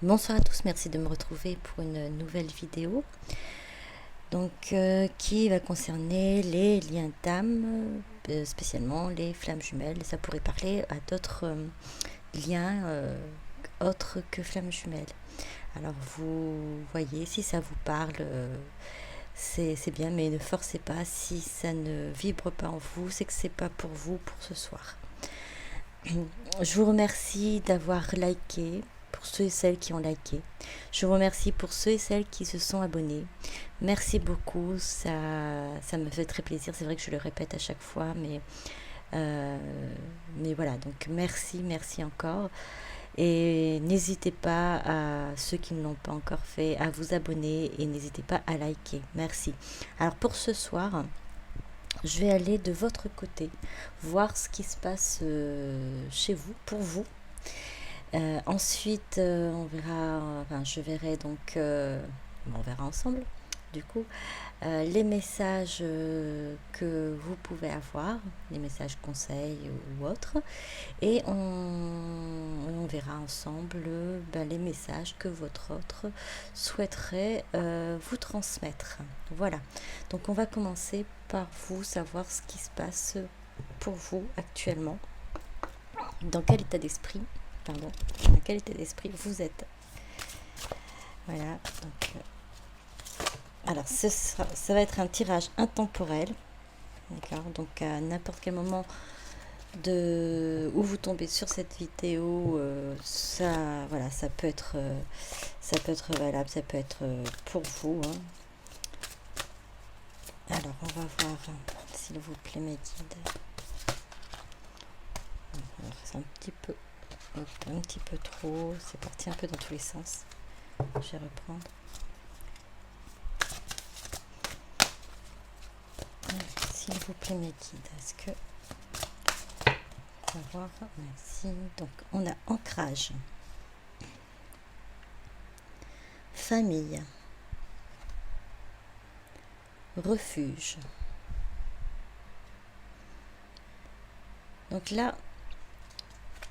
Bonsoir à tous, merci de me retrouver pour une nouvelle vidéo qui va concerner les liens d'âme, spécialement les flammes jumelles. Ça pourrait parler à d'autres liens autres que flammes jumelles. Alors vous voyez, si ça vous parle, c'est bien, mais ne forcez pas. Si ça ne vibre pas en vous, c'est que c'est pas pour vous pour ce soir. Je vous remercie d'avoir liké, pour ceux et celles qui ont liké. Je vous remercie pour ceux et celles qui se sont abonnés. Merci beaucoup, ça me fait très plaisir. C'est vrai que je le répète à chaque fois, mais voilà, donc merci encore. Et n'hésitez pas, à ceux qui ne l'ont pas encore fait, à vous abonner et n'hésitez pas à liker. Merci. Alors pour ce soir, je vais aller de votre côté, voir ce qui se passe chez vous, pour vous. Ensuite, on verra, enfin, je verrai donc, on verra ensemble, du coup, les messages que vous pouvez avoir, les messages conseils ou autres, et on verra ensemble les messages que votre autre souhaiterait vous transmettre. Voilà, donc on va commencer par vous, savoir ce qui se passe pour vous actuellement, dans quel état d'esprit, pardon, dans quel état d'esprit vous êtes. Voilà, donc alors ça va être un tirage intemporel, d'accord, donc à n'importe quel moment où vous tombez sur cette vidéo, voilà, ça peut être valable, ça peut être pour vous, hein. Alors on va voir, s'il vous plaît, mes guides. C'est un petit peu trop, c'est parti un peu dans tous les sens. Je vais reprendre. S'il vous plaît, mes guides, est-ce que on va voir, merci. Donc on a ancrage, famille, refuge. Donc là,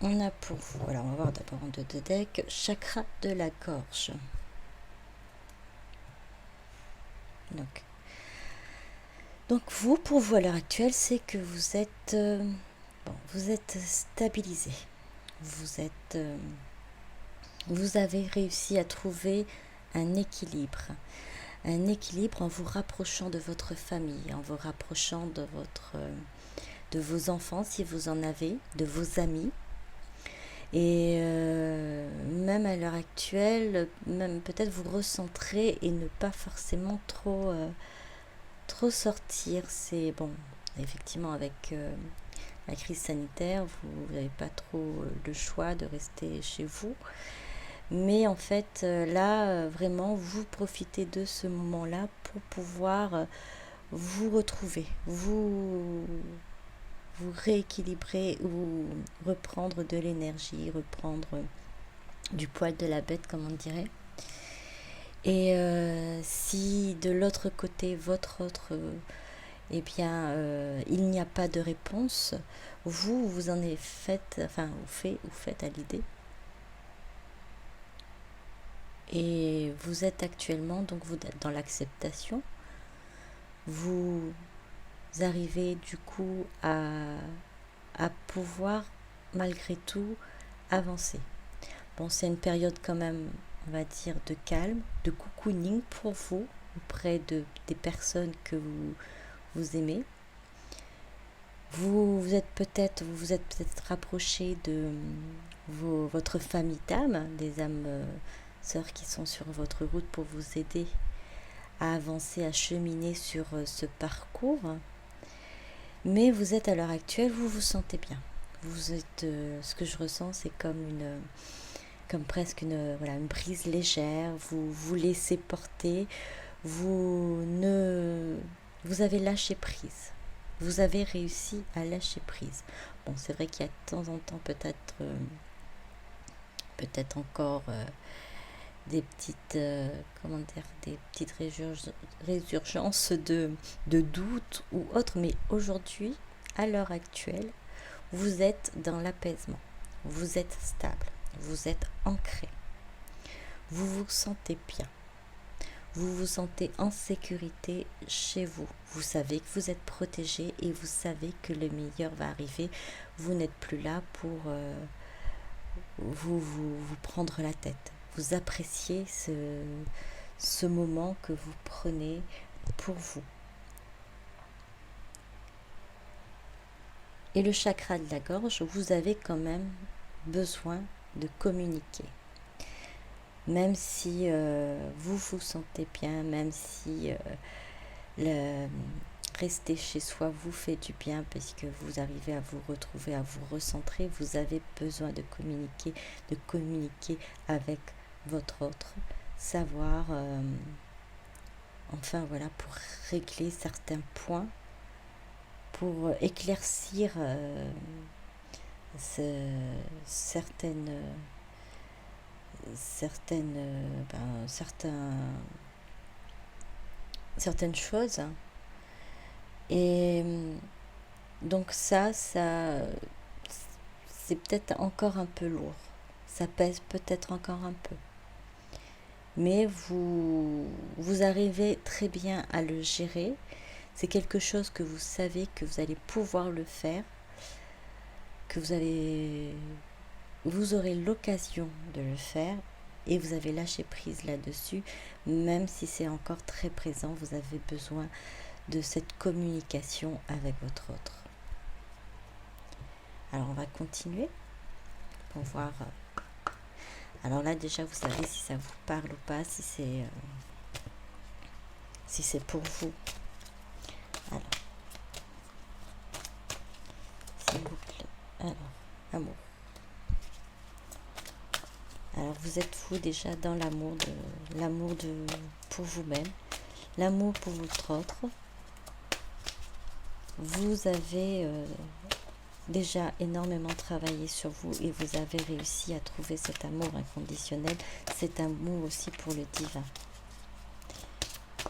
on a pour vous, alors on va voir d'abord en deux decks, chakra de la gorge. Donc vous, pour vous à l'heure actuelle, c'est que vous êtes, vous êtes stabilisé. Vous avez réussi à trouver un équilibre en vous rapprochant de votre famille, en vous rapprochant de vos enfants si vous en avez, de vos amis. Et même à l'heure actuelle, même peut-être vous recentrez et ne pas forcément trop sortir. C'est bon, effectivement, avec la crise sanitaire, vous n'avez pas trop le choix de rester chez vous. Mais en fait, là, vraiment, vous profitez de ce moment-là pour pouvoir vous retrouver, vous rééquilibrer ou reprendre de l'énergie, reprendre du poil de la bête, comme on dirait. Et si de l'autre côté, votre autre, eh bien, il n'y a pas de réponse, vous en avez fait, enfin, vous faites à l'idée. Et vous êtes actuellement, donc vous êtes dans l'acceptation. Vous arrivez du coup à pouvoir malgré tout avancer. Bon, c'est une période quand même, on va dire, de calme, de cocooning pour vous, auprès des personnes que vous aimez. Vous êtes peut-être rapproché de votre famille d'âmes, des âmes sœurs qui sont sur votre route pour vous aider à avancer, à cheminer sur ce parcours. Mais vous êtes à l'heure actuelle, vous vous sentez bien. Vous êtes, ce que je ressens, c'est comme presque une brise légère. Vous vous laissez porter. Vous avez lâché prise. Vous avez réussi à lâcher prise. Bon, c'est vrai qu'il y a de temps en temps peut-être encore des petites résurgences de doute ou autre, mais aujourd'hui, à l'heure actuelle, vous êtes dans l'apaisement, vous êtes stable, vous êtes ancré. vous vous sentez bien. Vous vous sentez en sécurité chez vous. Vous savez que vous êtes protégé et vous savez que le meilleur va arriver. Vous n'êtes plus là pour vous prendre la tête. Vous appréciez ce moment que vous prenez pour vous. Et le chakra de la gorge, vous avez quand même besoin de communiquer. Même si vous vous sentez bien, même si rester chez soi vous fait du bien parce que vous arrivez à vous retrouver, à vous recentrer, vous avez besoin de communiquer avec votre autre, savoir, enfin voilà, pour régler certains points, pour éclaircir certaines choses. Et donc ça c'est peut-être encore un peu lourd, ça pèse peut-être encore un peu, mais vous arrivez très bien à le gérer. C'est quelque chose que vous savez que vous allez pouvoir le faire, que vous aurez l'occasion de le faire, et vous avez lâché prise là-dessus, même si c'est encore très présent. Vous avez besoin de cette communication avec votre autre. Alors on va continuer pour voir. Alors là déjà vous savez si ça vous parle ou pas, si c'est pour vous. Alors, s'il vous plaît. Alors, amour. Alors vous êtes vous déjà dans l'amour pour vous-même, l'amour pour votre autre. Vous avez déjà énormément travaillé sur vous et vous avez réussi à trouver cet amour inconditionnel, cet amour aussi pour le divin.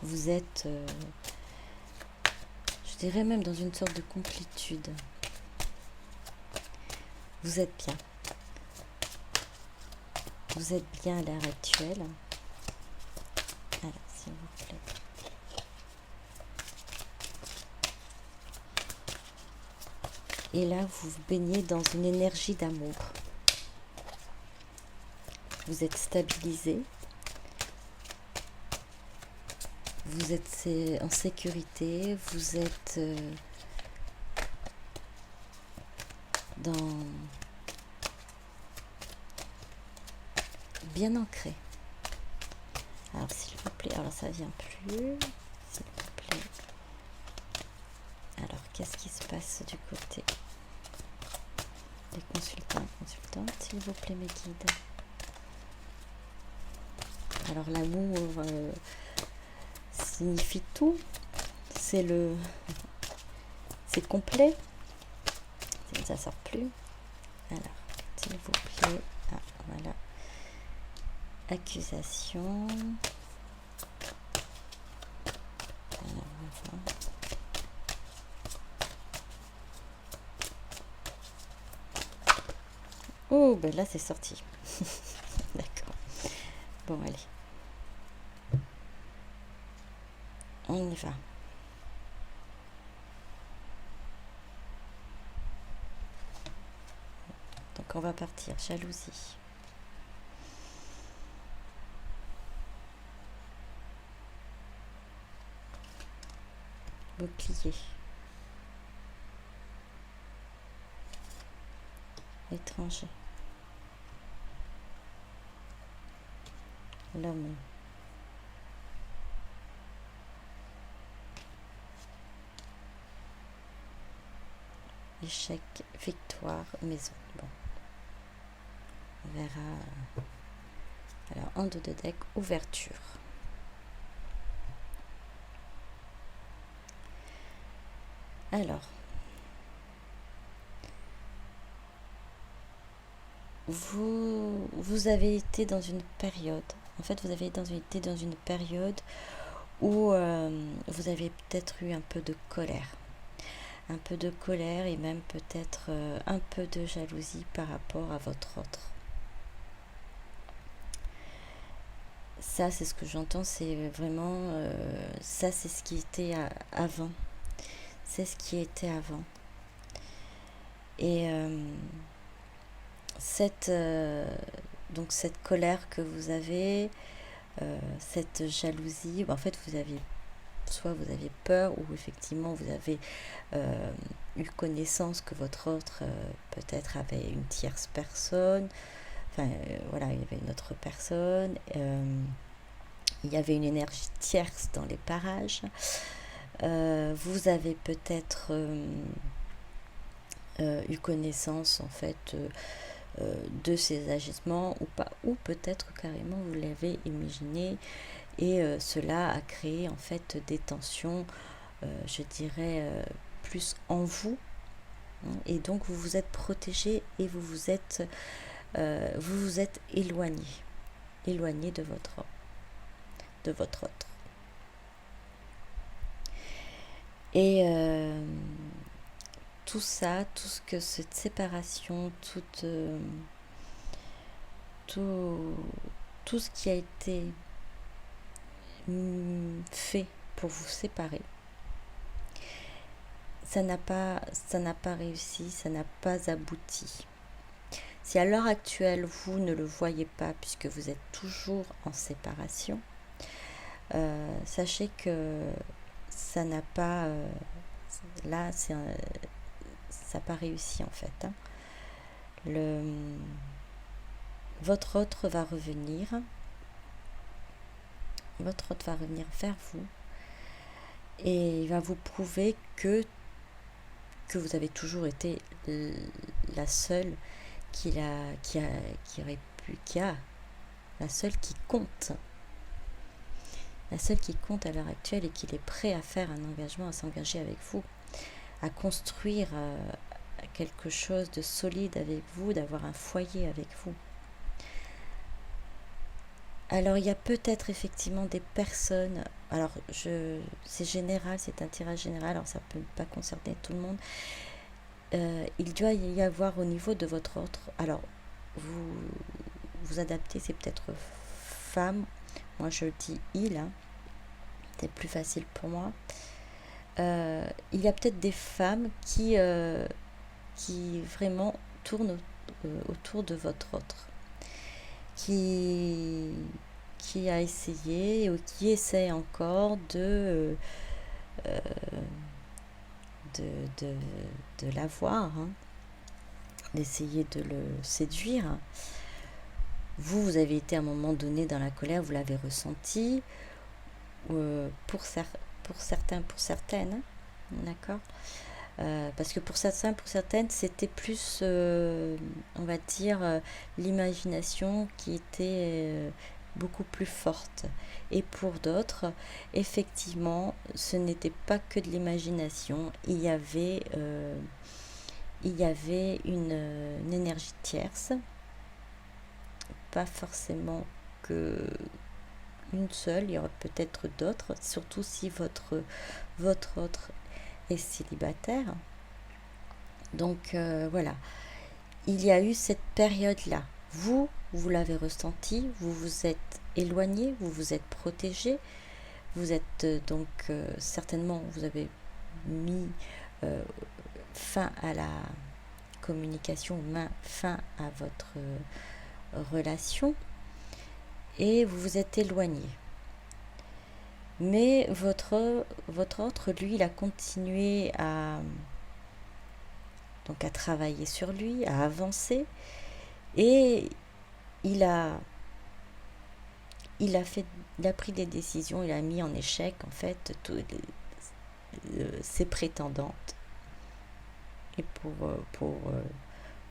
Vous êtes, je dirais même dans une sorte de complétude. Vous êtes bien. Vous êtes bien à l'heure actuelle. Alors, s'il vous plaît. Et là, vous vous baignez dans une énergie d'amour. Vous êtes stabilisé. Vous êtes en sécurité. Vous êtes bien ancré. Alors, s'il vous plaît. Alors, ça vient plus. S'il vous plaît. Alors, qu'est-ce qui se passe du côté des consultants, consultantes, s'il vous plaît, mes guides. Alors l'amour signifie tout. C'est complet. Ça sort plus. Alors, s'il vous plaît. Ah, voilà. Accusation. Alors, voilà. Oh, ben là c'est sorti. D'accord. Bon, allez. On y va. Donc on va partir. Jalousie. Bouclier. Étranger. L'homme. Échec, victoire, maison. Bon. On verra. Alors, en dos de deck, ouverture. Alors. Vous avez été dans une période. En fait, vous avez été dans une période où vous avez peut-être eu un peu de colère. Un peu de colère et même peut-être un peu de jalousie par rapport à votre autre. Ça, c'est ce que j'entends, c'est vraiment... ça, c'est ce qui était avant. C'est ce qui était avant. Et cette, donc cette colère que vous avez, cette jalousie, en fait, soit vous aviez peur, ou effectivement vous avez eu connaissance que votre autre peut-être avait une tierce personne. Enfin, voilà, il y avait une autre personne. Il y avait une énergie tierce dans les parages. Vous avez peut-être eu connaissance en fait de ces agissements ou pas, ou peut-être carrément vous l'avez imaginé, et cela a créé en fait des tensions, je dirais, plus en vous, hein, et donc vous vous êtes protégé et vous vous êtes éloigné de votre autre. Et tout ça, tout ce que cette séparation, tout ce qui a été fait pour vous séparer, ça n'a pas réussi, ça n'a pas abouti. Si à l'heure actuelle vous ne le voyez pas puisque vous êtes toujours en séparation, sachez que ça n'a pas là ça n'a pas réussi en fait, hein. Votre autre va revenir vers vous et il va vous prouver que vous avez toujours été la seule la seule qui compte. La seule qui compte à l'heure actuelle, et qu'il est prêt à faire un engagement, à s'engager avec vous, à construire quelque chose de solide avec vous, d'avoir un foyer avec vous. Alors il y a peut-être effectivement des personnes, alors c'est général, c'est un tirage général, alors ça ne peut pas concerner tout le monde. Il doit y avoir au niveau de votre autre, alors vous adaptez, c'est peut-être femme, moi je dis il, hein, c'est plus facile pour moi. Il y a peut-être des femmes qui vraiment tournent autour de votre autre, qui a essayé ou qui essaie encore de l'avoir, hein, d'essayer de le séduire. Vous avez été à un moment donné dans la colère, vous l'avez ressenti, pour certains, pour certaines, hein, d'accord, parce que pour certains, pour certaines, c'était plus, on va dire, l'imagination qui était beaucoup plus forte. Et pour d'autres, effectivement, ce n'était pas que de l'imagination. Il y avait une énergie tierce, pas forcément que une seule, il y aura peut-être d'autres, surtout si votre autre est célibataire. Donc voilà, il y a eu cette période-là. Vous l'avez ressenti, vous vous êtes éloigné, vous vous êtes protégé, vous êtes donc certainement, vous avez mis fin à la communication, fin à votre relation, et vous vous êtes éloigné. Mais votre autre, lui, il a continué à travailler sur lui, à avancer, et il a pris des décisions, il a mis en échec en fait ses prétendantes, et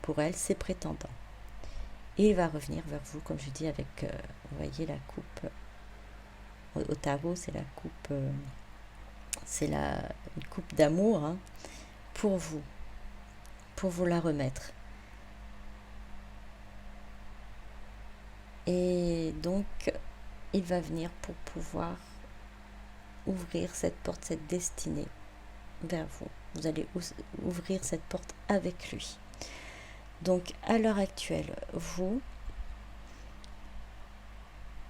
pour elle, ses prétendants. Et il va revenir vers vous, comme je dis, avec, vous voyez, la coupe au tarot, c'est la coupe, c'est une coupe d'amour, hein, pour vous la remettre. Et donc, il va venir pour pouvoir ouvrir cette porte, cette destinée vers vous. Vous allez ouvrir cette porte avec lui. Donc, à l'heure actuelle, vous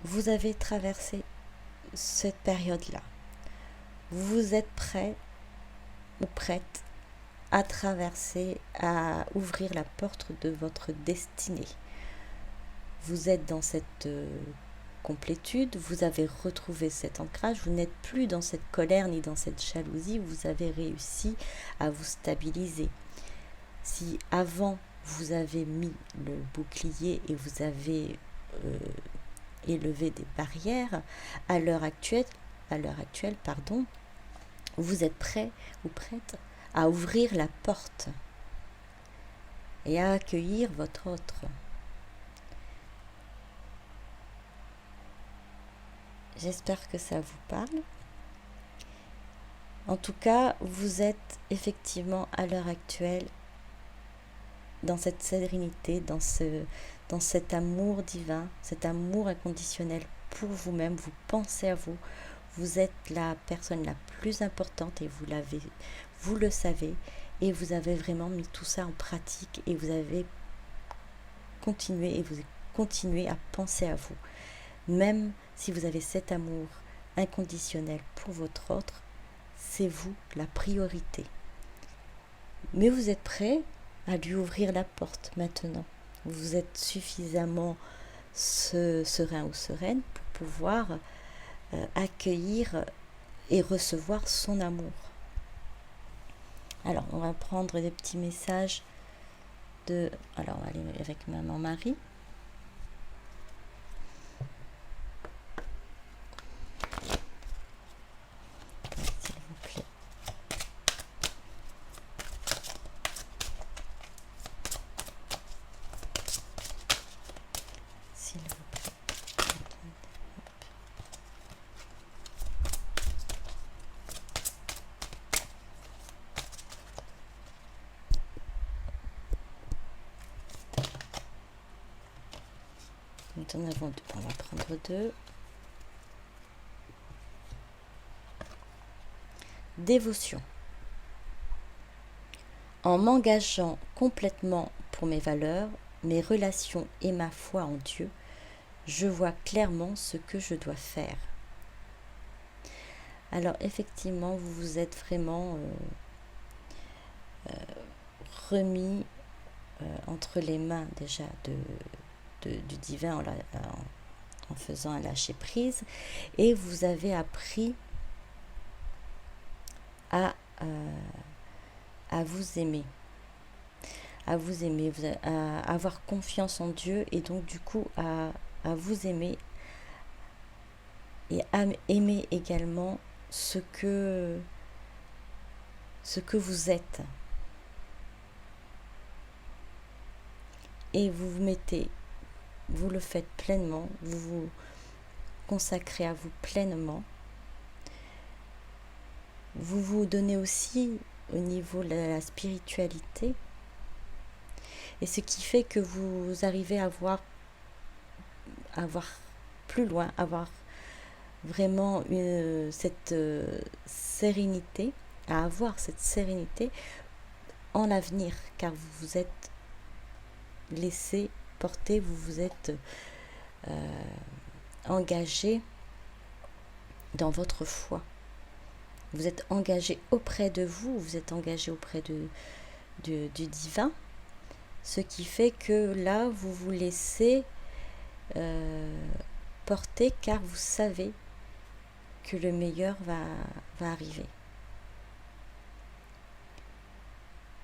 vous avez traversé cette période-là. Vous êtes prêt ou prête à traverser, à ouvrir la porte de votre destinée. Vous êtes dans cette complétude, vous avez retrouvé cet ancrage, vous n'êtes plus dans cette colère ni dans cette jalousie, vous avez réussi à vous stabiliser. Si avant vous avez mis le bouclier et vous avez élevé des barrières, à l'heure actuelle, vous êtes prêt ou prête à ouvrir la porte et à accueillir votre autre. J'espère que ça vous parle. En tout cas, vous êtes effectivement à l'heure actuelle dans cette sérénité, dans cet amour divin, cet amour inconditionnel pour vous-même. Vous pensez à vous. Vous êtes la personne la plus importante et vous le savez, et vous avez vraiment mis tout ça en pratique et vous avez continué et vous continuez à penser à vous. Même si vous avez cet amour inconditionnel pour votre autre, c'est vous la priorité. Mais vous êtes prêt à lui ouvrir la porte maintenant. Vous êtes suffisamment serein ou sereine pour pouvoir accueillir et recevoir son amour. Alors, on va prendre des petits messages alors, on va aller avec Maman Marie. S'il vous plaît. S'il vous plaît. Nous en avons deux. On va prendre deux. Dévotion. En m'engageant complètement pour mes valeurs, mes relations et ma foi en Dieu, je vois clairement ce que je dois faire. Alors effectivement, vous vous êtes vraiment remis entre les mains déjà du divin en faisant un lâcher prise, et vous avez appris à vous aimer, à avoir confiance en Dieu, et donc du coup à vous aimer et à aimer également ce que vous êtes. Et vous le faites pleinement, vous vous consacrez à vous pleinement. Vous vous donnez aussi au niveau de la spiritualité, et ce qui fait que vous arrivez à voir plus loin, avoir vraiment cette sérénité, à avoir cette sérénité en l'avenir, car vous vous êtes laissé porter, vous vous êtes engagé dans votre foi. Vous êtes engagé auprès de vous, vous êtes engagé auprès du divin, ce qui fait que là, vous vous laissez porter, car vous savez que le meilleur va arriver.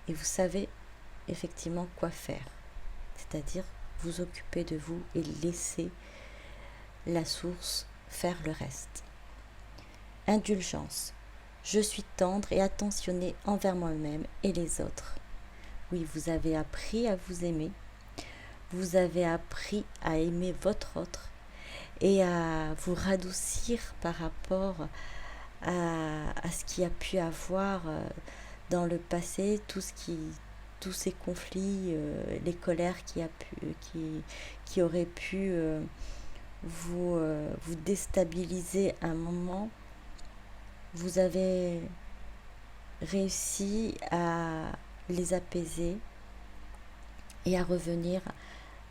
Et vous savez effectivement quoi faire, c'est-à-dire vous occuper de vous et laisser la source faire le reste. Indulgence. Je suis tendre et attentionnée envers moi-même et les autres. Oui, vous avez appris à vous aimer. Vous avez appris à aimer votre autre et à vous radoucir par rapport à ce qui a pu avoir dans le passé, tous ces conflits, les colères qui auraient pu vous déstabiliser un moment. Vous avez réussi à les apaiser et à revenir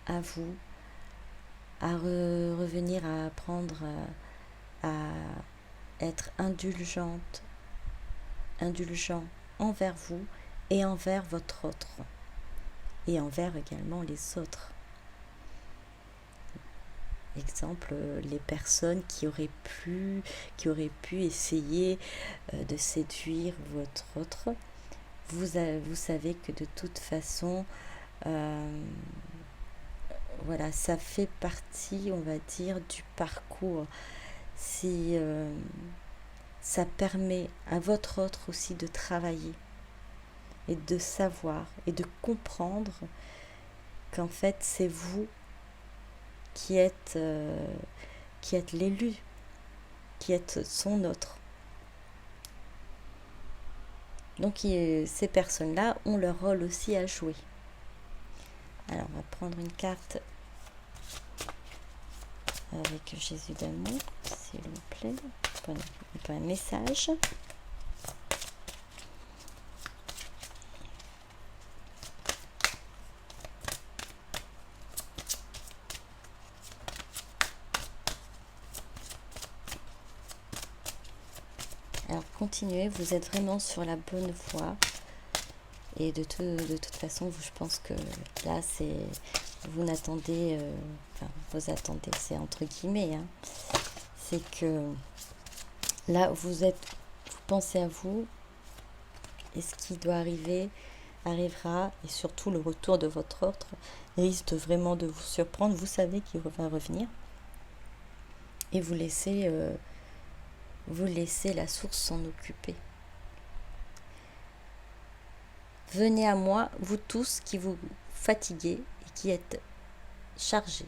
à vous à revenir à apprendre à être indulgent envers vous et envers votre autre, et envers également les autres. Exemple, les personnes qui auraient pu essayer de séduire votre autre, vous savez que de toute façon, voilà, ça fait partie, on va dire, du parcours. Si ça permet à votre autre aussi de travailler et de savoir et de comprendre qu'en fait c'est vous qui êtes l'élu, qui êtes son autre. Donc ces personnes-là ont leur rôle aussi à jouer. Alors on va prendre une carte avec Jésus d'amour, s'il vous plaît. Un message. Alors continuez, vous êtes vraiment sur la bonne voie. Et de toute façon, je pense que là, vous n'attendez, vous attendez, c'est entre guillemets, hein, c'est que là, vous pensez à vous, et ce qui doit arriver, arrivera, et surtout le retour de votre autre risque vraiment de vous surprendre. Vous savez qu'il va revenir, et vous laissez la source s'en occuper. Venez à moi, vous tous qui vous fatiguez et qui êtes chargés.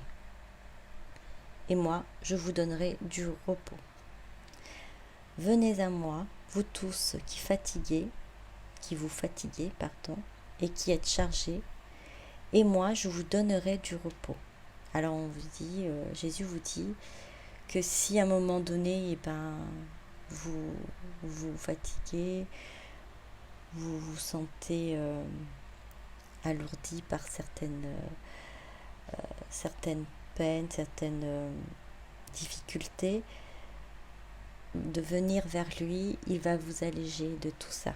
Et moi, je vous donnerai du repos. Venez à moi, vous tous qui vous fatiguez, et qui êtes chargés, et moi, je vous donnerai du repos. Alors on vous dit, Jésus vous dit que si à un moment donné, vous vous fatiguez, vous vous sentez alourdi par certaines peines, certaines difficultés, de venir vers lui, il va vous alléger de tout ça.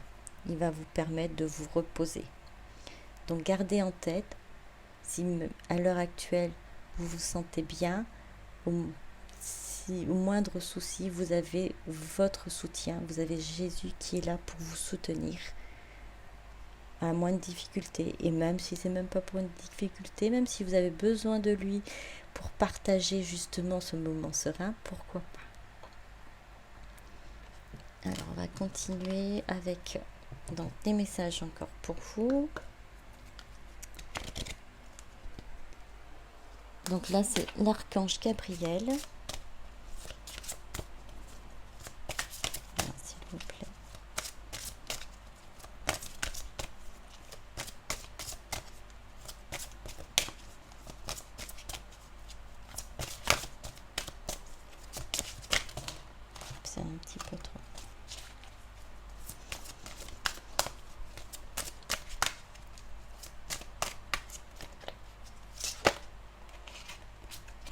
Il va vous permettre de vous reposer. Donc gardez en tête, si à l'heure actuelle vous vous sentez bien, si au moindre souci, vous avez votre soutien, vous avez Jésus qui est là pour vous soutenir à moins de difficultés, et même si c'est même pas pour une difficulté, même si vous avez besoin de lui pour partager justement ce moment serein, pourquoi pas. Alors on va continuer avec donc des messages encore pour vous. Donc là c'est l'archange Gabriel. Alors, s'il vous plaît. C'est un petit peu trop.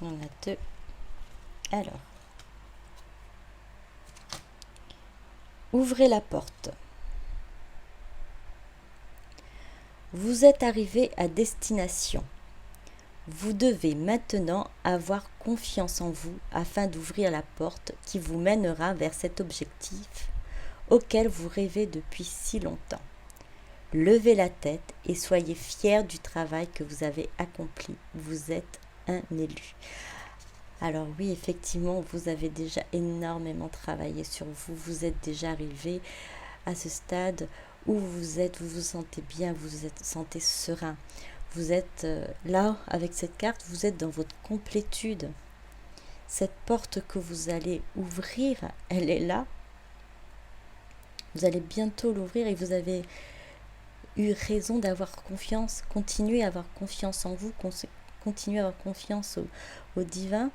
On en a deux. Alors, ouvrez la porte. Vous êtes arrivé à destination. Vous devez maintenant avoir confiance en vous afin d'ouvrir la porte qui vous mènera vers cet objectif auquel vous rêvez depuis si longtemps. Levez la tête et soyez fiers du travail que vous avez accompli. Vous êtes un élu. Alors oui, effectivement, vous avez déjà énormément travaillé sur vous. Vous êtes déjà arrivé à ce stade où vous vous sentez bien, vous vous sentez serein. Vous êtes là, avec cette carte, vous êtes dans votre complétude. Cette porte que vous allez ouvrir, elle est là. Vous allez bientôt l'ouvrir et vous avez eu raison d'avoir confiance. Continuez à avoir confiance en vous, continuez à avoir confiance au divin.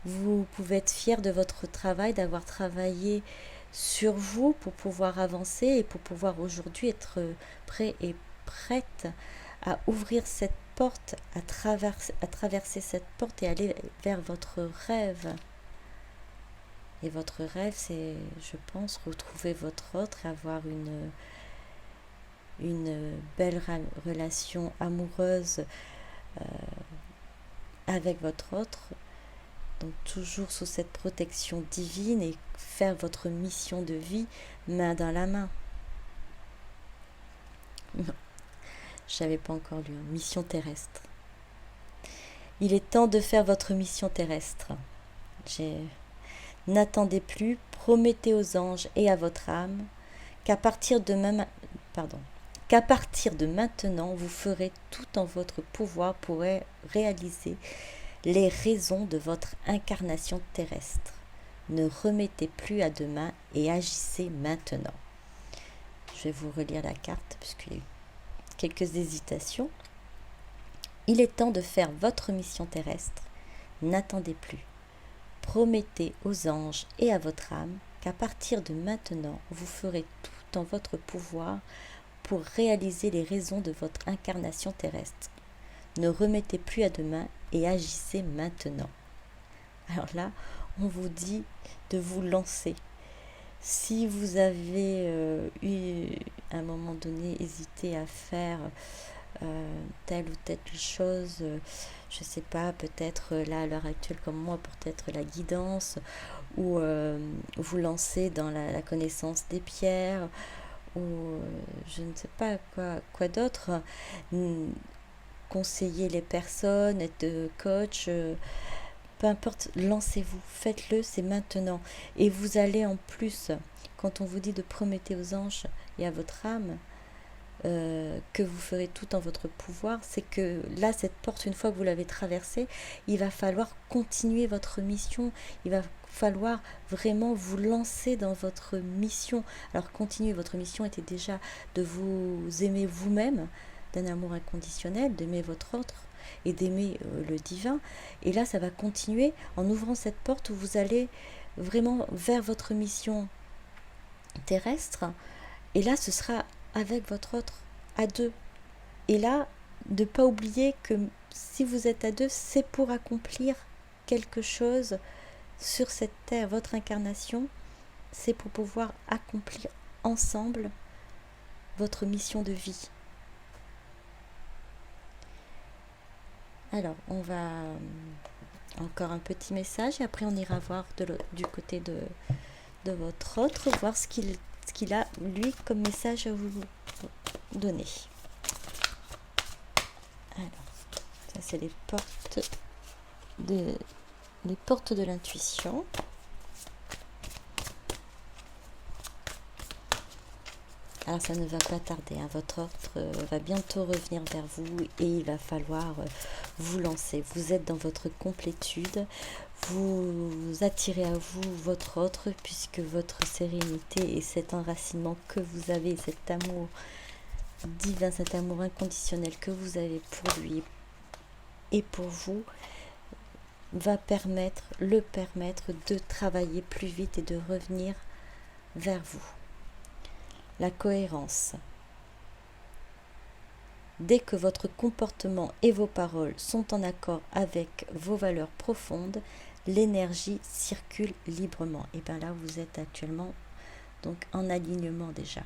Vous pouvez être fier de votre travail, d'avoir travaillé sur vous pour pouvoir avancer et pour pouvoir aujourd'hui être prêt et prête à ouvrir cette porte, à traverser cette porte et aller vers votre rêve. Et votre rêve, c'est, je pense, retrouver votre autre et avoir une belle relation amoureuse avec votre autre. Donc toujours sous cette protection divine et faire votre mission de vie main dans la main. Non, je n'avais pas encore lu. Mission terrestre. Il est temps de faire votre mission terrestre. N'attendez plus, promettez aux anges et à votre âme qu'à partir de maintenant, vous ferez tout en votre pouvoir pour réaliser les raisons de votre incarnation terrestre. Ne remettez plus à demain et agissez maintenant. Je vais vous relire la carte puisqu'il y a eu quelques hésitations. Il est temps de faire votre mission terrestre. N'attendez plus. Promettez aux anges et à votre âme qu'à partir de maintenant, vous ferez tout en votre pouvoir pour réaliser les raisons de votre incarnation terrestre. Ne remettez plus à demain et agissez maintenant. Alors là, on vous dit de vous lancer. Si vous avez eu à un moment donné hésité à faire telle ou telle chose, je ne sais pas, peut-être là à l'heure actuelle comme moi, peut-être la guidance, ou vous lancer dans la connaissance des pierres, ou je ne sais pas quoi d'autre, conseiller les personnes, être coach, peu importe, lancez-vous, faites-le, c'est maintenant. Et vous allez en plus, quand on vous dit de promettre aux anges et à votre âme, que vous ferez tout en votre pouvoir, c'est que là, cette porte, une fois que vous l'avez traversée, il va falloir continuer votre mission, il va falloir vraiment vous lancer dans votre mission. Alors continuer votre mission était déjà de vous aimer vous-même, d'un amour inconditionnel, d'aimer votre autre et d'aimer le divin. Et là, ça va continuer en ouvrant cette porte où vous allez vraiment vers votre mission terrestre. Et là, ce sera avec votre autre, à deux. Et là, ne pas oublier que si vous êtes à deux, c'est pour accomplir quelque chose sur cette terre. Votre incarnation, c'est pour pouvoir accomplir ensemble votre mission de vie. Alors, on va encore un petit message et après on ira voir du côté de votre autre, voir ce qu'il a, lui, comme message à vous donner. Alors, ça c'est les portes de l'intuition. Alors ça ne va pas tarder, hein. Votre autre va bientôt revenir vers vous et il va falloir vous lancer. Vous êtes dans votre complétude, vous attirez à vous votre autre puisque votre sérénité et cet enracinement que vous avez, cet amour divin, cet amour inconditionnel que vous avez pour lui et pour vous, va le permettre de travailler plus vite et de revenir vers vous. La cohérence. Dès que votre comportement et vos paroles sont en accord avec vos valeurs profondes, l'énergie circule librement. Et bien là, vous êtes actuellement donc en alignement déjà.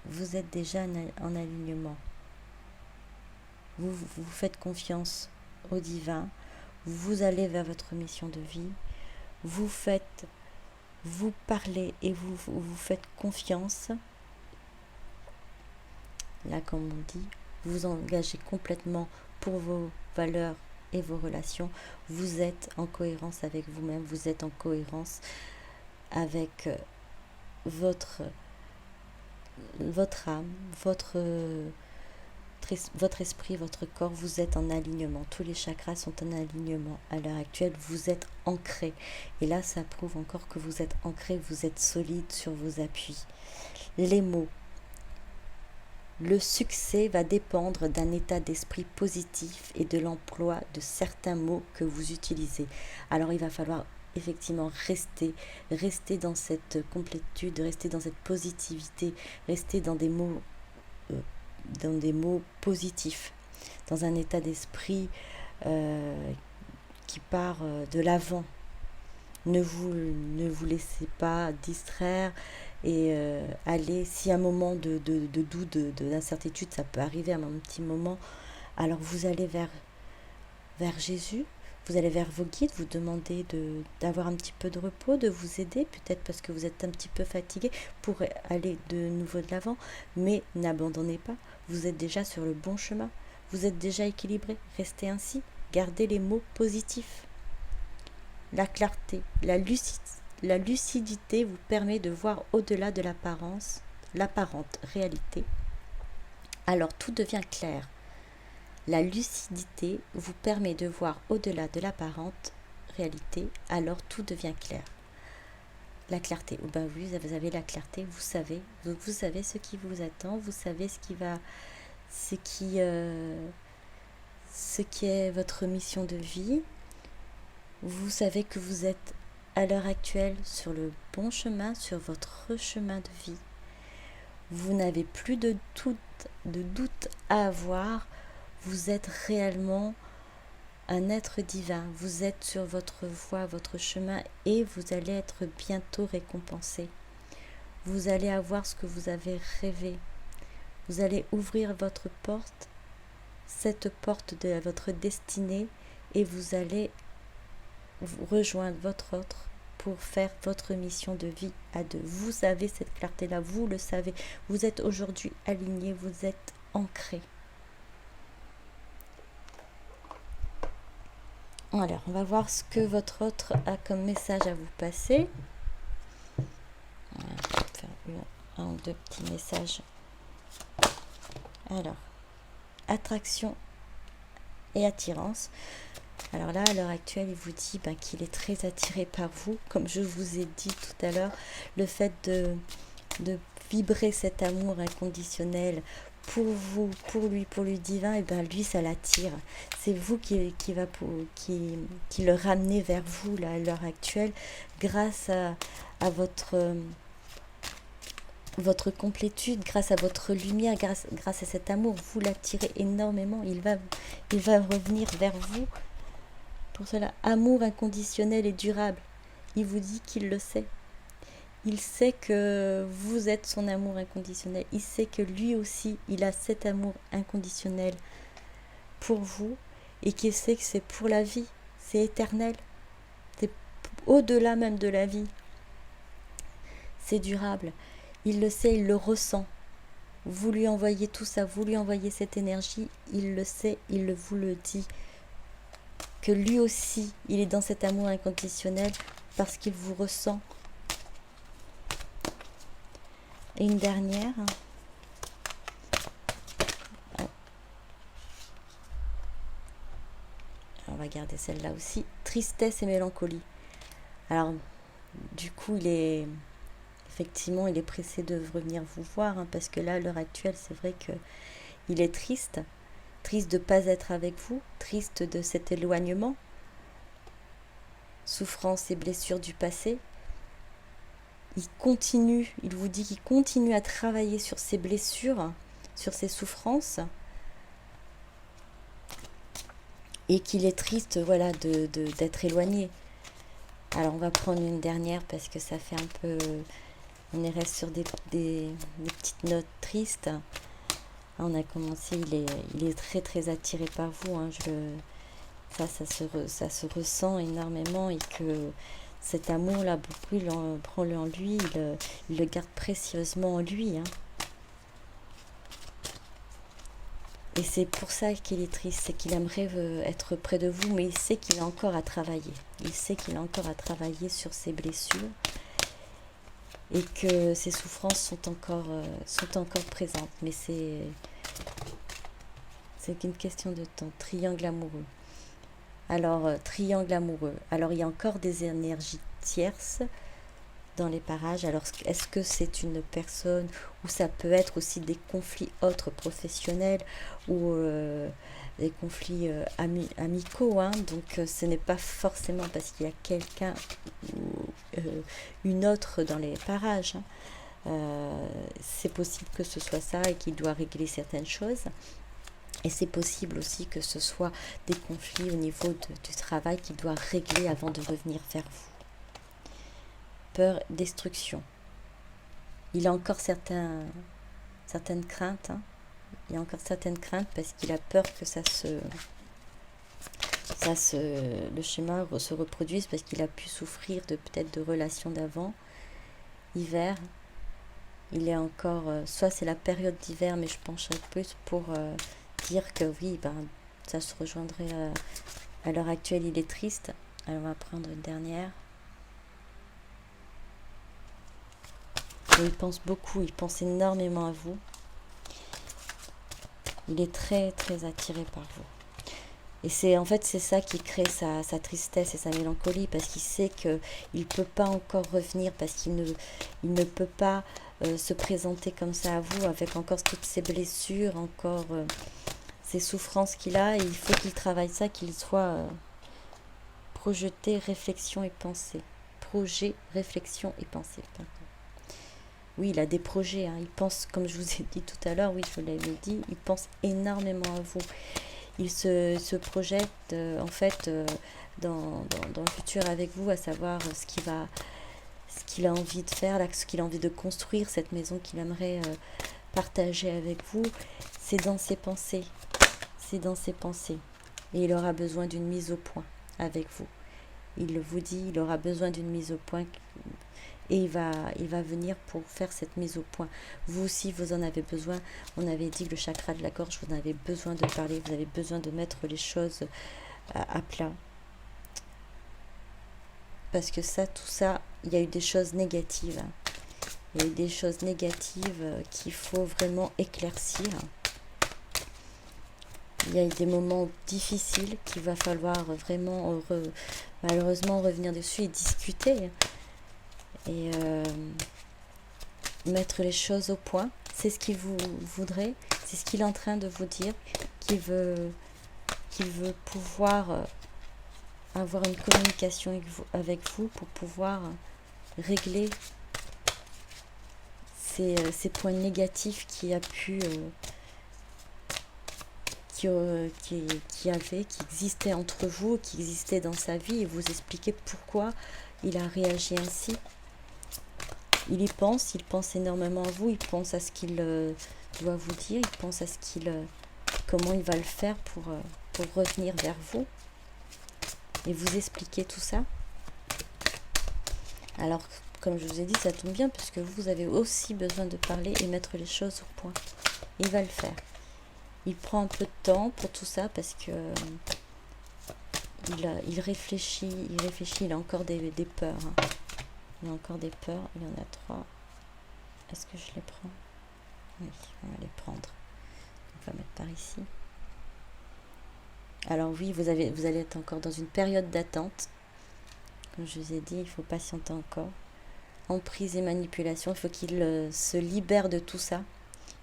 Vous êtes déjà en alignement. Vous faites confiance au divin. Vous allez vers votre mission de vie. Vous parlez et vous faites confiance. Là, comme on dit, vous engagez complètement pour vos valeurs et vos relations. Vous êtes en cohérence avec vous-même. Vous êtes en cohérence avec votre âme, votre esprit, votre corps. Vous êtes en alignement. Tous les chakras sont en alignement à l'heure actuelle. Vous êtes ancré. Et là, ça prouve encore que vous êtes ancré, vous êtes solide sur vos appuis. Les mots. Le succès va dépendre d'un état d'esprit positif et de l'emploi de certains mots que vous utilisez. Alors, il va falloir effectivement rester dans cette complétude, rester dans cette positivité, rester dans des mots positifs. dans un état d'esprit qui part de l'avant. Ne vous laissez pas distraire et aller, si un moment de doute, d'incertitude, ça peut arriver à un petit moment, alors vous allez vers Jésus, vous allez vers vos guides, vous demandez d'avoir un petit peu de repos, de vous aider, peut-être parce que vous êtes un petit peu fatigué pour aller de nouveau de l'avant, mais n'abandonnez pas, vous êtes déjà sur le bon chemin, vous êtes déjà équilibré, restez ainsi, gardez les mots positifs. La clarté, la lucidité vous permet de voir au-delà de l'apparente réalité. Alors tout devient clair. La lucidité vous permet de voir au-delà de l'apparente réalité, alors tout devient clair. La clarté, ben oui, vous avez la clarté, vous savez ce qui vous attend, vous savez ce qui est votre mission de vie. Vous savez que vous êtes à l'heure actuelle sur le bon chemin, sur votre chemin de vie. Vous n'avez plus de doute à avoir. Vous êtes réellement un être divin. Vous êtes sur votre voie, votre chemin et vous allez être bientôt récompensé. Vous allez avoir ce que vous avez rêvé. Vous allez ouvrir votre porte, cette porte de votre destinée, et vous allez rejoindre votre autre pour faire votre mission de vie à deux. Vous avez cette clarté-là, vous le savez. Vous êtes aujourd'hui aligné, vous êtes ancré. Alors, on va voir ce que votre autre a comme message à vous passer. On va faire un ou deux petits messages. Alors, attraction et attirance. Alors là, à l'heure actuelle, il vous dit qu'il est très attiré par vous. Comme je vous ai dit tout à l'heure, le fait de vibrer cet amour inconditionnel pour vous, pour lui divin, et lui, ça l'attire. C'est vous qui le ramenez vers vous là, à l'heure actuelle, grâce à votre complétude, grâce à votre lumière, grâce à cet amour. Vous l'attirez énormément. Il va revenir vers vous. Pour cela, amour inconditionnel et durable. Il vous dit qu'il le sait. Il sait que vous êtes son amour inconditionnel. Il sait que lui aussi, il a cet amour inconditionnel pour vous et qu'il sait que c'est pour la vie. C'est éternel. C'est au-delà même de la vie. C'est durable. Il le sait, il le ressent. Vous lui envoyez tout ça, vous lui envoyez cette énergie. Il le sait, il vous le dit. Que lui aussi, il est dans cet amour inconditionnel parce qu'il vous ressent. Et une dernière. On va garder celle-là aussi. Tristesse et mélancolie. Alors, du coup, effectivement, il est pressé de revenir vous voir, parce que là, à l'heure actuelle, c'est vrai qu'il est triste. Triste de ne pas être avec vous, triste de cet éloignement, souffrance et blessures du passé. Il vous dit qu'il continue à travailler sur ses blessures, sur ses souffrances, et qu'il est triste, voilà, d'être éloigné. Alors on va prendre une dernière parce que ça fait un peu... On reste sur des petites notes tristes. On a commencé, il est très très attiré par vous. Ça se ressent énormément, et que cet amour-là, beaucoup, il prend en lui, il le garde précieusement en lui. Et c'est pour ça qu'il est triste, c'est qu'il aimerait être près de vous, mais il sait qu'il a encore à travailler. Il sait qu'il a encore à travailler sur ses blessures et que ses souffrances sont encore présentes. Mais c'est qu'une question de temps. Triangle amoureux. Alors, triangle amoureux. Alors, il y a encore des énergies tierces dans les parages. Alors, est-ce que c'est une personne, ou ça peut être aussi des conflits autres professionnels, ou des conflits amicaux. Donc, ce n'est pas forcément parce qu'il y a quelqu'un ou une autre dans les parages. C'est possible que ce soit ça et qu'il doit régler certaines choses. Et c'est possible aussi que ce soit des conflits au niveau du travail qu'il doit régler avant de revenir vers vous. Peur, destruction. Il a encore certaines craintes. Il a encore certaines craintes parce qu'il a peur que le schéma se reproduise, parce qu'il a pu souffrir peut-être de relations d'avant. Hiver, il est encore, soit c'est la période d'hiver, mais je pencherais plus pour dire que oui, ça se rejoindrait à l'heure actuelle. Il est triste. Alors on va prendre une dernière. Et il pense beaucoup, il pense énormément à vous. Il est très très attiré par vous. Et c'est ça qui crée sa tristesse et sa mélancolie, parce qu'il sait qu'il ne peut pas encore revenir, parce qu'il ne peut pas se présenter comme ça à vous, avec encore toutes ses blessures, encore ces souffrances qu'il a. Et il faut qu'il travaille ça, qu'il soit projeté, réflexion et pensée. Projet, réflexion et pensée. Oui, il a des projets. Il pense, comme je vous ai dit tout à l'heure, oui, je vous l'avais dit, il pense énormément à vous. Il se projette en fait dans le futur avec vous, à savoir ce qu'il a envie de faire, ce qu'il a envie de construire, cette maison qu'il aimerait partager avec vous. C'est dans ses pensées. C'est dans ses pensées. Et il aura besoin d'une mise au point avec vous. Il vous dit, il aura besoin d'une mise au point. Et il va venir pour faire cette mise au point. Vous aussi, vous en avez besoin. On avait dit que le chakra de la gorge, vous en avez besoin de parler, vous avez besoin de mettre les choses à plat. Parce que tout ça, il y a eu des choses négatives. Il y a eu des choses négatives qu'il faut vraiment éclaircir. Il y a eu des moments difficiles qu'il va falloir vraiment, malheureusement, revenir dessus et discuter. Et mettre les choses au point. C'est ce qu'il vous voudrait, c'est ce qu'il est en train de vous dire, qu'il veut pouvoir avoir une communication avec vous pour pouvoir régler ces points négatifs qui existaient entre vous, qui existaient dans sa vie, et vous expliquer pourquoi il a réagi ainsi. Il pense énormément à vous, il pense à ce qu'il doit vous dire, il pense à comment il va le faire pour revenir vers vous et vous expliquer tout ça. Alors, comme je vous ai dit, ça tombe bien, puisque vous avez aussi besoin de parler et mettre les choses au point. Il va le faire. Il prend un peu de temps pour tout ça, parce que il réfléchit, il a encore des peurs. Il y a encore des peurs, il y en a 3. Est-ce que je les prends? Oui, on va les prendre. On va mettre par ici. Alors oui, vous allez être encore dans une période d'attente. Comme je vous ai dit, il faut patienter encore. Emprise et manipulation, il faut qu'il se libère de tout ça.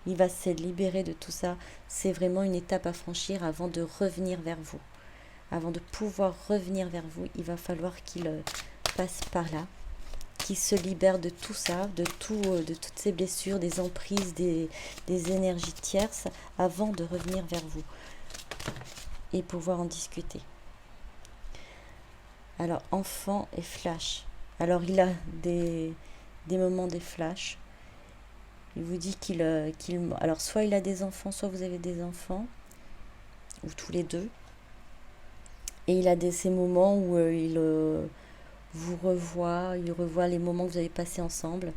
Il va se libérer de tout ça. C'est vraiment une étape à franchir avant de revenir vers vous. Avant de pouvoir revenir vers vous, il va falloir qu'il passe par là, qu'il se libère de tout ça, de toutes ces blessures, des emprises, des énergies tierces, avant de revenir vers vous et pouvoir en discuter. Alors, enfant et flash. Alors, il a des moments des flashs. Il vous dit alors, soit il a des enfants, soit vous avez des enfants, ou tous les deux. Et il a ces moments où il vous revoit, il revoit les moments que vous avez passés ensemble.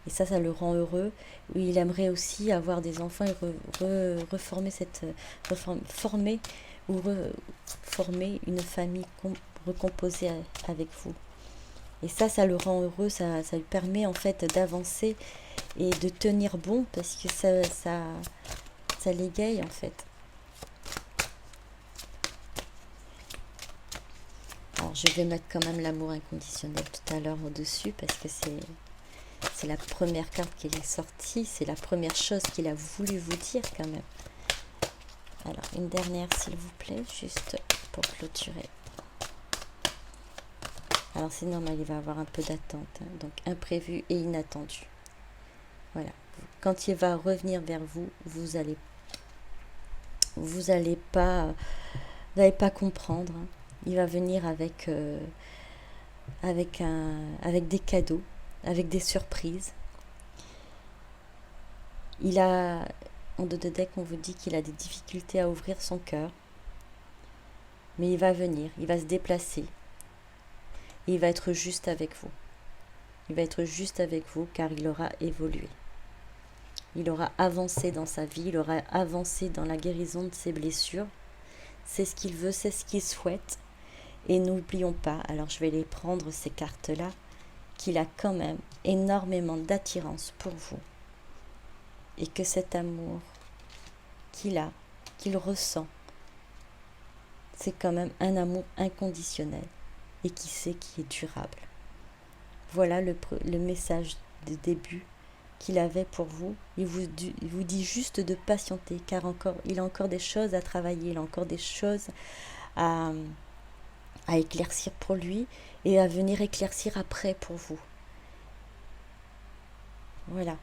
Et ça le rend heureux. Il aimerait aussi avoir des enfants et reformer une famille recomposée avec vous. Et ça le rend heureux, ça lui permet en fait d'avancer et de tenir bon, parce que ça l'égaye en fait. Alors je vais mettre quand même l'amour inconditionnel tout à l'heure au-dessus, parce que c'est la première carte qui est sortie, c'est la première chose qu'il a voulu vous dire quand même. Alors une dernière s'il vous plaît, juste pour clôturer. Alors c'est normal, il va avoir un peu d'attente, donc imprévu et inattendu. Voilà. Quand il va revenir vers vous, vous allez vous n'allez pas comprendre, hein. Il va venir avec des cadeaux, avec des surprises. En dos de deck, on vous dit qu'il a des difficultés à ouvrir son cœur. Mais il va venir, il va se déplacer. Et il va être juste avec vous. Il va être juste avec vous car il aura évolué. Il aura avancé dans sa vie, il aura avancé dans la guérison de ses blessures. C'est ce qu'il veut, c'est ce qu'il souhaite. Et n'oublions pas, alors je vais les prendre ces cartes-là, qu'il a quand même énormément d'attirance pour vous. Et que cet amour qu'il ressent, c'est quand même un amour inconditionnel et qui sait qu'il est durable. Voilà le message de début qu'il avait pour vous. Il vous dit juste de patienter car il a encore des choses à travailler, il a encore des choses à éclaircir pour lui et à venir éclaircir après pour vous. Voilà.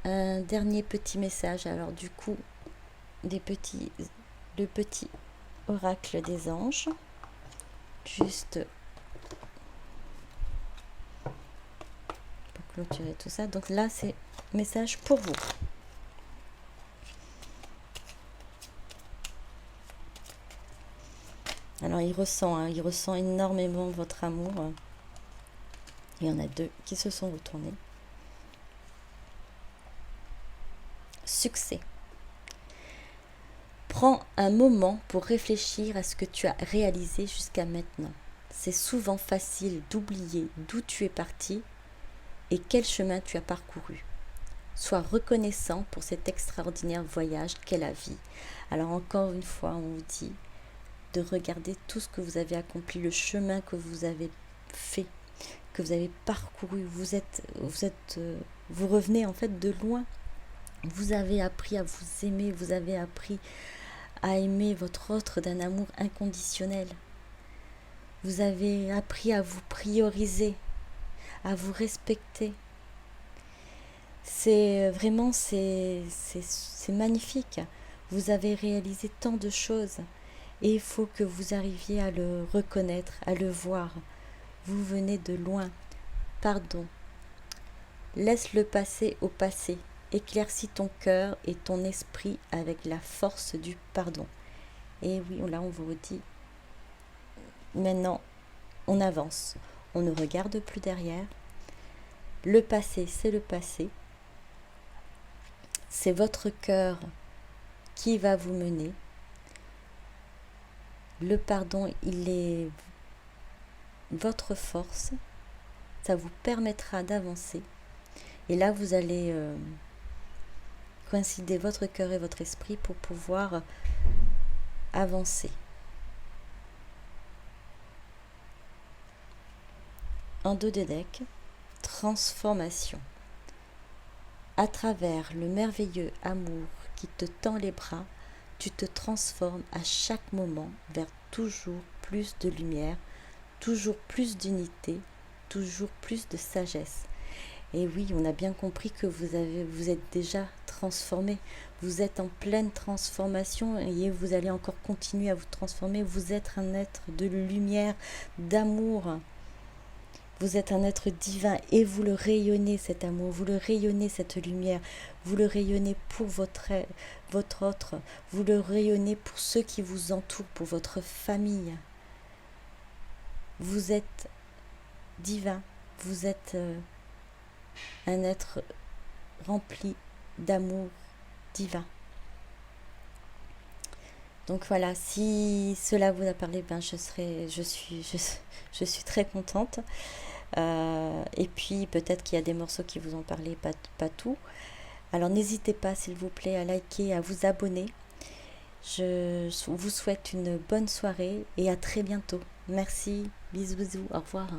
Un dernier petit message, alors du coup, le petit oracle des anges, juste pour clôturer tout ça. Donc là, c'est message pour vous. Alors il ressent énormément votre amour. Il y en a 2 qui se sont retournés. Succès. Prends un moment pour réfléchir à ce que tu as réalisé jusqu'à maintenant. C'est souvent facile d'oublier d'où tu es parti et quel chemin tu as parcouru. Sois reconnaissant pour cet extraordinaire voyage qu'est la vie. Alors encore une fois, on vous dit de regarder tout ce que vous avez accompli, le chemin que vous avez fait, que vous avez parcouru. Vous revenez en fait de loin. Vous avez appris à vous aimer, vous avez appris à aimer votre autre d'un amour inconditionnel. Vous avez appris à vous prioriser, à vous respecter. C'est magnifique. Vous avez réalisé tant de choses et il faut que vous arriviez à le reconnaître, à le voir. Vous venez de loin. Pardon. Laisse le passé au passé. Éclaircis ton cœur et ton esprit avec la force du pardon. Et oui, là on vous dit, maintenant on avance. On ne regarde plus derrière. Le passé, c'est le passé. C'est votre cœur qui va vous mener. Le pardon, il est votre force. Ça vous permettra d'avancer. Et là, vous allez coïncider votre cœur et votre esprit pour pouvoir avancer. En dos de deck, transformation. À travers le merveilleux amour qui te tend les bras, tu te transformes à chaque moment vers toujours plus de lumière, toujours plus d'unité, toujours plus de sagesse. Et oui, on a bien compris que vous êtes déjà transformé. Vous êtes en pleine transformation et vous allez encore continuer à vous transformer. Vous êtes un être de lumière, d'amour. Vous êtes un être divin et vous le rayonnez cet amour, vous le rayonnez cette lumière, vous le rayonnez pour votre autre, vous le rayonnez pour ceux qui vous entourent, pour votre famille. Vous êtes divin, vous êtes un être rempli d'amour divin. Donc voilà, si cela vous a parlé, je suis très contente. Et puis peut-être qu'il y a des morceaux qui vous ont parlé, pas tout. Alors n'hésitez pas s'il vous plaît à liker, à vous abonner. Je vous souhaite une bonne soirée et à très bientôt. Merci, bisous, au revoir.